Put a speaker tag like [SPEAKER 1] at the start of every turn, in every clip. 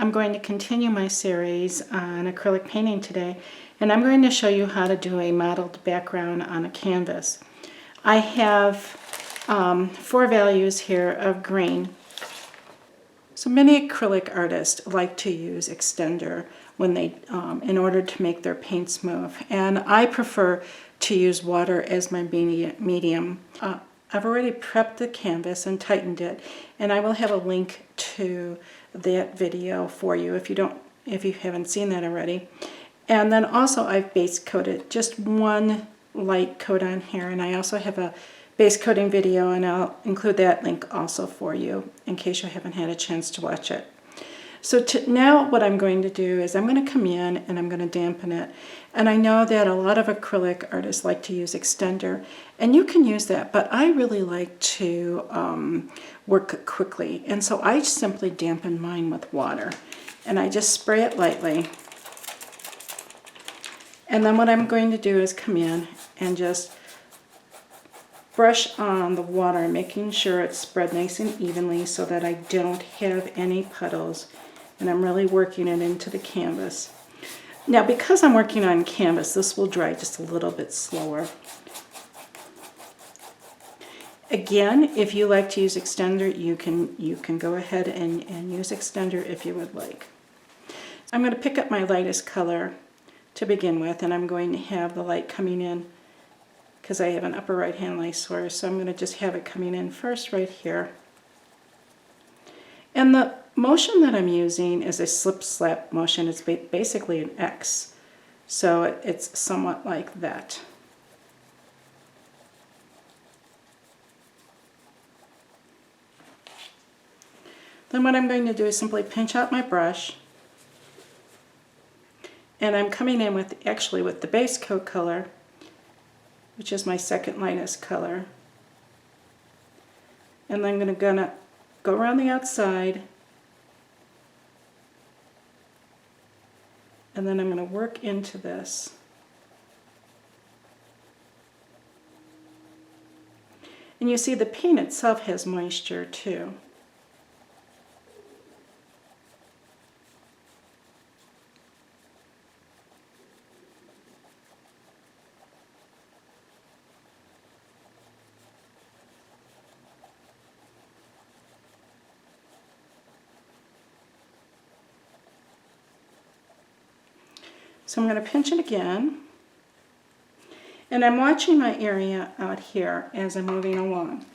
[SPEAKER 1] I'm going to continue my series on acrylic painting today, and I'm going to show you how to do a mottled background on a canvas. I have 4 values here of green. So many acrylic artists like to use extender when they, in order to make their paints move, and I prefer to use water as my medium. I've already prepped the canvas and tightened it, and I will have a link to that video for you if you haven't seen that already. And then also I've base coated, just one light coat on here, and I also have a base coating video, and I'll include that link also for you in case you haven't had a chance to watch it. So now what I'm going to do is I'm going to come in and I'm going to dampen it. And I know that a lot of acrylic artists like to use extender, and you can use that, but I really like to work quickly. And so I simply dampen mine with water, and I just spray it lightly. And then what I'm going to do is come in and just brush on the water, making sure it's spread nice and evenly so that I don't have any puddles. And I'm really working it into the canvas. Now, because I'm working on canvas, this will dry just a little bit slower. Again, if you like to use extender, you can go ahead and use extender if you would like. I'm going to pick up my lightest color to begin with, and I'm going to have the light coming in because I have an upper right hand light source, so I'm going to just have it coming in first right here. And the motion that I'm using is a slip-slap motion. It's basically an X, so it's somewhat like that. Then what I'm going to do is simply pinch out my brush, and I'm coming in with the base coat color, which is my second lightest color. And then I'm going to go around the outside, and then I'm going to work into this. And you see the paint itself has moisture too. So I'm going to pinch it again, and I'm watching my area out here as I'm moving along.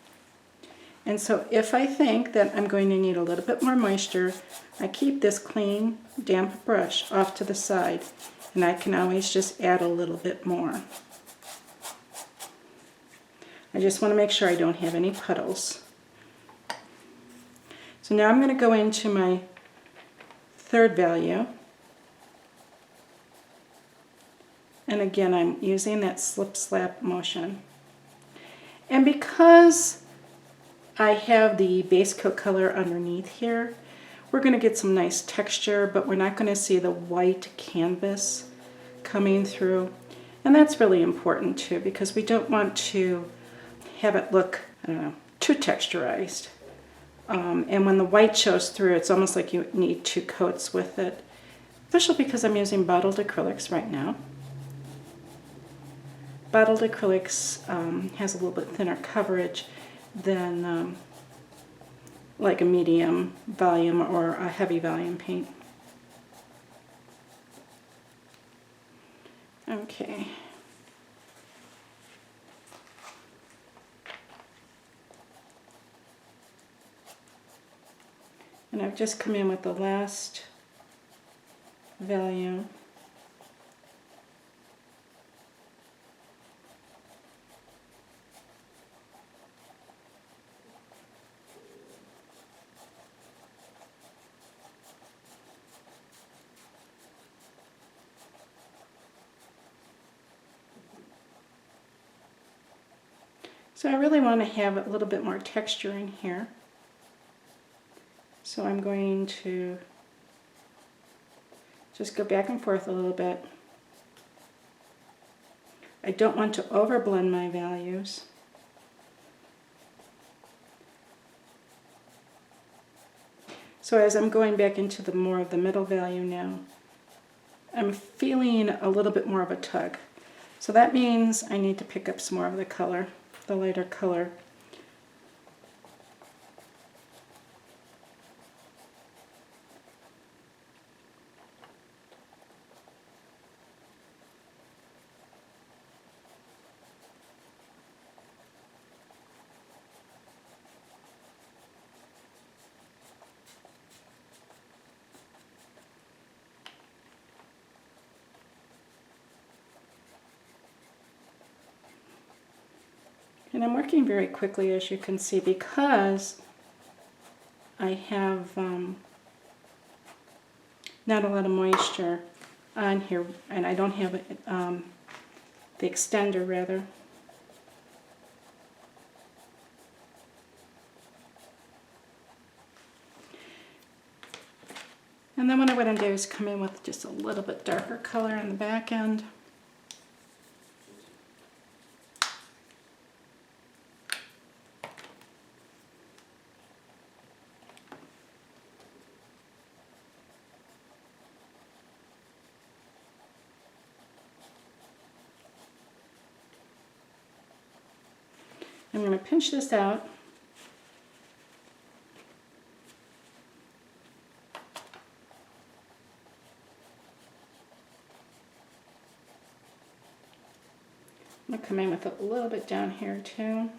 [SPEAKER 1] And so if I think that I'm going to need a little bit more moisture, I keep this clean, damp brush off to the side, and I can always just add a little bit more. I just want to make sure I don't have any puddles. So now I'm going to go into my third value. And again, I'm using that slip-slap motion. And because I have the base coat color underneath here, we're going to get some nice texture, but we're not going to see the white canvas coming through. And that's really important too, because we don't want to have it look, I don't know, too texturized. And when the white shows through, it's almost like you need 2 coats with it, especially because I'm using bottled acrylics right now. Bottled acrylics has a little bit thinner coverage than like a medium volume or a heavy volume paint. Okay. And I've just come in with the last value. So I really want to have a little bit more texture in here. So I'm going to just go back and forth a little bit. I don't want to overblend my values. So as I'm going back into the more of the middle value now, I'm feeling a little bit more of a tug. So that means I need to pick up some more of the color, the lighter color. And I'm working very quickly, as you can see, because I have not a lot of moisture on here, and I don't have the extender, rather. And then what I'm going to do is come in with just a little bit darker color on the back end. I'm going to pinch this out. I'm going to come in with a little bit down here too. And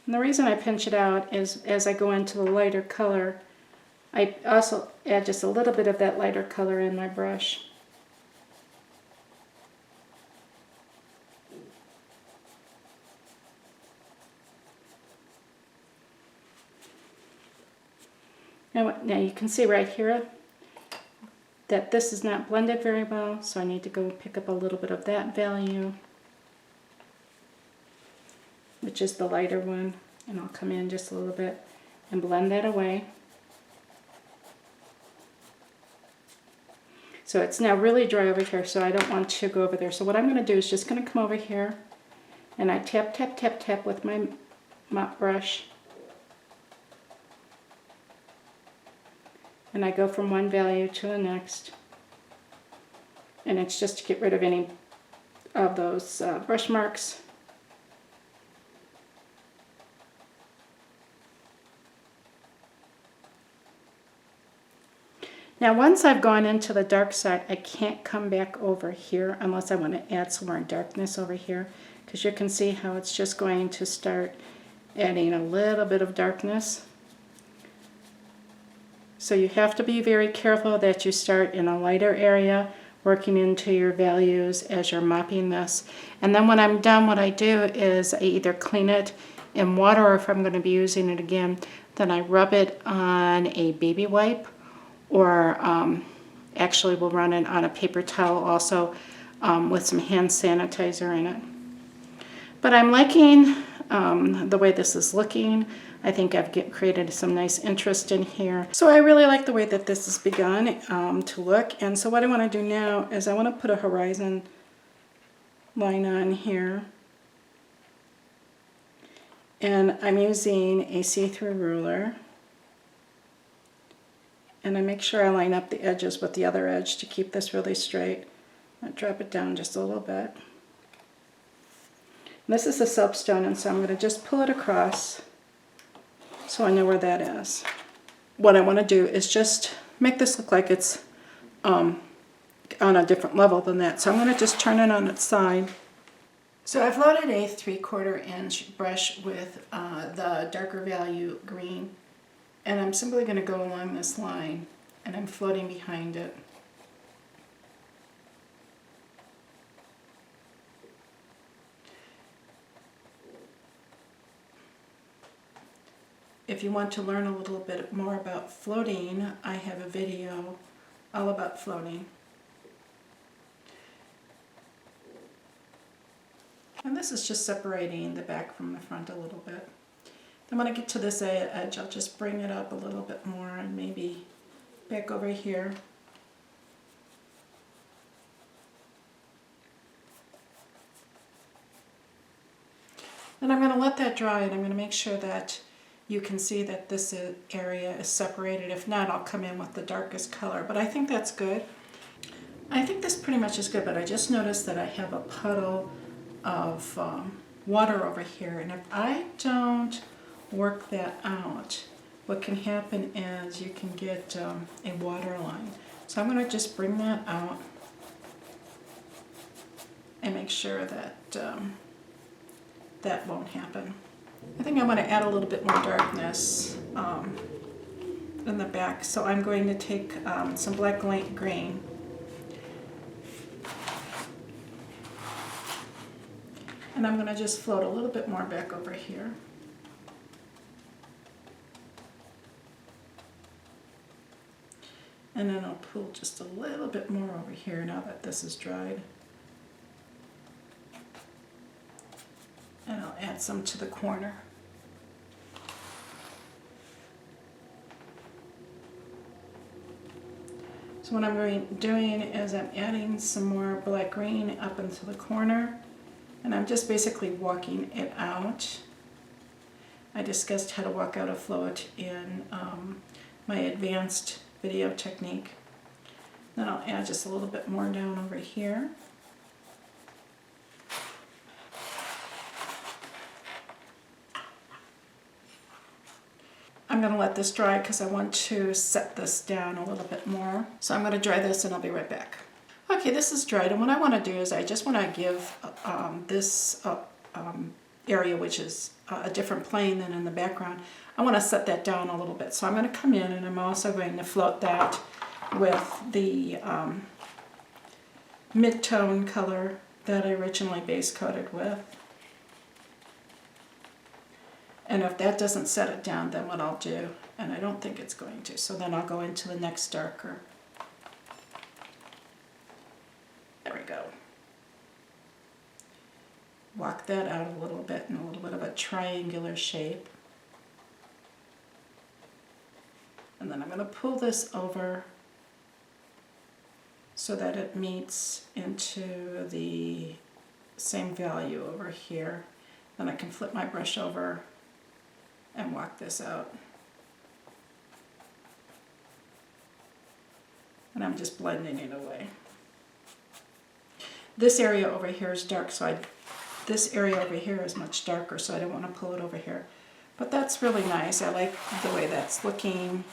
[SPEAKER 1] the reason I pinch it out is as I go into the lighter color, I also add just a little bit of that lighter color in my brush. Now you can see right here that this is not blended very well, so I need to go pick up a little bit of that value, which is the lighter one, and I'll come in just a little bit and blend that away. So it's now really dry over here, so I don't want to go over there. So what I'm going to do is just going to come over here, and I tap, tap, tap, tap with my mop brush. And I go from one value to the next. And it's just to get rid of any of those brush marks. Now once I've gone into the dark side, I can't come back over here unless I want to add some more darkness over here, because you can see how it's just going to start adding a little bit of darkness. So you have to be very careful that you start in a lighter area, working into your values as you're mopping this. And then when I'm done, what I do is I either clean it in water, or if I'm going to be using it again, then I rub it on a baby wipe, or actually we'll run it on a paper towel also with some hand sanitizer in it. But I'm liking the way this is looking. I think I've created some nice interest in here. So I really like the way that this has begun to look. And so what I want to do now is I want to put a horizon line on here. And I'm using a see-through ruler. And I make sure I line up the edges with the other edge to keep this really straight. I'll drop it down just a little bit. And this is a soapstone, and so I'm going to just pull it across so I know where that is. What I want to do is just make this look like it's on a different level than that. So I'm going to just turn it on its side. So I've loaded a 3/4 inch brush with the darker value green, and I'm simply going to go along this line, and I'm floating behind it. If you want to learn a little bit more about floating, I have a video all about floating. And this is just separating the back from the front a little bit. Then when I get to this edge, I'll just bring it up a little bit more and maybe back over here. And I'm going to let that dry, and I'm going to make sure that you can see that this area is separated. If not, I'll come in with the darkest color, but I think that's good. I think this pretty much is good, but I just noticed that I have a puddle of water over here, and if I don't work that out, what can happen is you can get a water line. So I'm going to just bring that out and make sure that that won't happen. I think I want to add a little bit more darkness in the back, so I'm going to take some black green and I'm going to just float a little bit more back over here. And then I'll pull just a little bit more over here now that this is dried. And I'll add some to the corner. So what I'm doing is I'm adding some more black green up into the corner, and I'm just basically walking it out. I discussed how to walk out a float in my advanced video technique. Then I'll add just a little bit more down over here. I'm going to let this dry because I want to set this down a little bit more. So I'm going to dry this and I'll be right back. Okay, this is dried, and what I want to do is I just want to give this area, which is a different plane than in the background, I want to set that down a little bit. So I'm going to come in and I'm also going to float that with the mid-tone color that I originally base coated with. And if that doesn't set it down, then what I'll do, and I don't think it's going to, so then I'll go into the next darker. There we go. Walk that out a little bit in a little bit of a triangular shape. And then I'm going to pull this over so that it meets into the same value over here. Then I can flip my brush over and walk this out. And I'm just blending it away. This area over here is dark, so this area over here is much darker, so I don't want to pull it over here. But that's really nice. I like the way that's looking.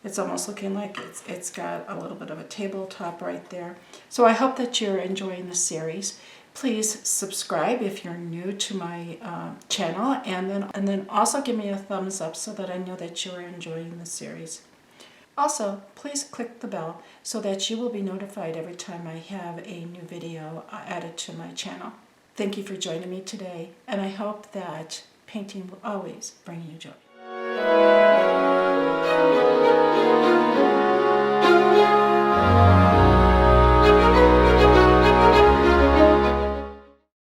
[SPEAKER 1] It's almost looking like it's got a little bit of a tabletop right there. So I hope that you're enjoying the series. Please subscribe if you're new to my channel, and then also give me a thumbs up so that I know that you're enjoying the series. Also, please click the bell so that you will be notified every time I have a new video added to my channel. Thank you for joining me today, and I hope that painting will always bring you joy.